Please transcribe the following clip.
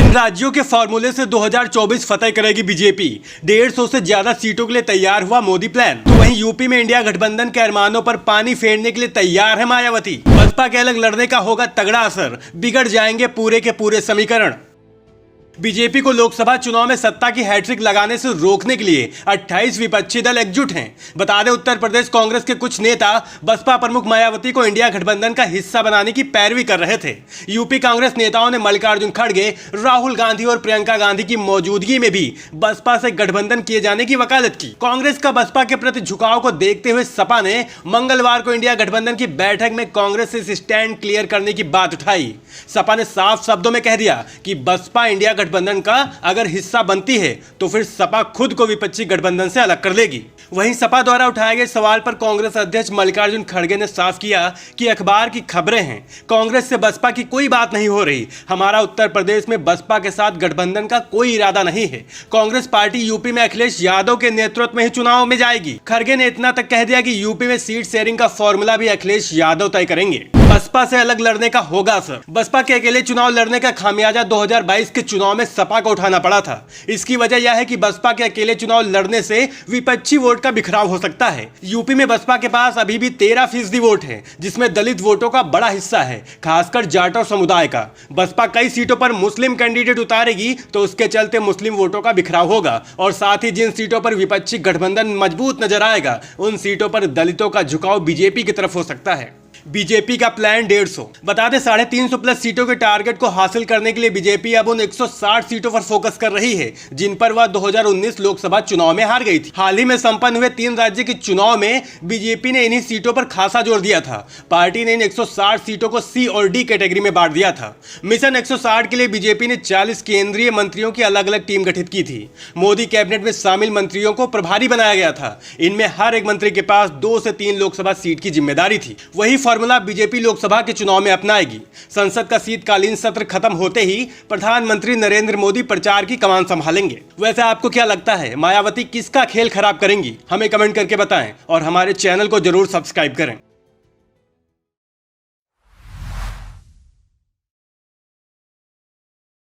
तीन राज्यों के फॉर्मूले से 2024 फतह करेगी बीजेपी। 150 से ज्यादा सीटों के लिए तैयार हुआ मोदी प्लान। तो वहीं यूपी में इंडिया गठबंधन के अरमानों पर पानी फेरने के लिए तैयार है मायावती। बसपा के अलग लड़ने का होगा तगड़ा असर, बिगड़ जाएंगे पूरे के पूरे समीकरण। बीजेपी को लोकसभा चुनाव में सत्ता की हैट्रिक लगाने से रोकने के लिए 28 विपक्षी दल एकजुट हैं। बता दें, उत्तर प्रदेश कांग्रेस के कुछ नेता बसपा प्रमुख मायावती को इंडिया गठबंधन का हिस्सा बनाने की पैरवी कर रहे थे। यूपी कांग्रेस नेताओं ने मल्लिकार्जुन खड़गे, राहुल गांधी और प्रियंका गांधी की मौजूदगी में भी बसपा से गठबंधन किए जाने की वकालत की। कांग्रेस का बसपा के प्रति झुकाव को देखते हुए सपा ने मंगलवार को इंडिया गठबंधन की बैठक में कांग्रेस से स्टैंड क्लियर करने की बात उठाई। सपा ने साफ शब्दों में कह दिया कि बसपा इंडिया गठबंधन का अगर हिस्सा बनती है तो फिर सपा खुद को विपक्षी गठबंधन से अलग कर लेगी। वहीं सपा द्वारा उठाए गए सवाल पर कांग्रेस अध्यक्ष मल्लिकार्जुन खड़गे ने साफ किया कि अखबार की खबरें हैं, कांग्रेस से बसपा की कोई बात नहीं हो रही। हमारा उत्तर प्रदेश में बसपा के साथ गठबंधन का कोई इरादा नहीं है। कांग्रेस पार्टी यूपी में अखिलेश यादव के नेतृत्व में ही चुनाव में जाएगी। खड़गे ने इतना तक कह दिया कि यूपी में सीट शेयरिंग का फॉर्मूला भी अखिलेश यादव तय करेंगे। बसपा से अलग लड़ने का होगा असर। बसपा के अकेले चुनाव लड़ने का खामियाजा 2022 के चुनाव में सपा को उठाना पड़ा था। इसकी वजह यह है कि बसपा के अकेले चुनाव लड़ने से विपक्षी वोट का बिखराव हो सकता है। यूपी में बसपा के पास अभी भी 13% वोट है, जिसमें दलित वोटों का बड़ा हिस्सा है, खासकर जाटव समुदाय का। बसपा कई सीटों पर मुस्लिम कैंडिडेट उतारेगी तो उसके चलते मुस्लिम वोटों का बिखराव होगा और साथ ही जिन सीटों पर विपक्षी गठबंधन मजबूत नजर आएगा उन सीटों पर दलितों का झुकाव बीजेपी की तरफ हो सकता है। बीजेपी का प्लान 150। बता दें, 350 प्लस सीटों के टारगेट को हासिल करने के लिए बीजेपी अब उन 160 सीटों पर फोकस कर रही है जिन पर वह 2019 लोकसभा चुनाव में हार गई थी। हाल ही में संपन्न हुए 3 राज्य के चुनाव में बीजेपी ने इन्हीं सीटों पर खासा जोर दिया था। पार्टी ने इन 160 सीटों को सी और डी कैटेगरी में बांट दिया था। मिशन 160 के लिए बीजेपी ने 40 केंद्रीय मंत्रियों की अलग अलग टीम गठित की थी। मोदी कैबिनेट में शामिल मंत्रियों को प्रभारी बनाया गया था। इनमें हर एक मंत्री के पास 2 से 3 लोकसभा सीट की जिम्मेदारी थी। वही फॉर्मूला बीजेपी लोकसभा के चुनाव में अपनाएगी। संसद का शीतकालीन सत्र खत्म होते ही प्रधानमंत्री नरेंद्र मोदी प्रचार की कमान संभालेंगे। वैसे आपको क्या लगता है, मायावती किसका खेल खराब करेंगी? हमें कमेंट करके बताएं और हमारे चैनल को जरूर सब्सक्राइब करें।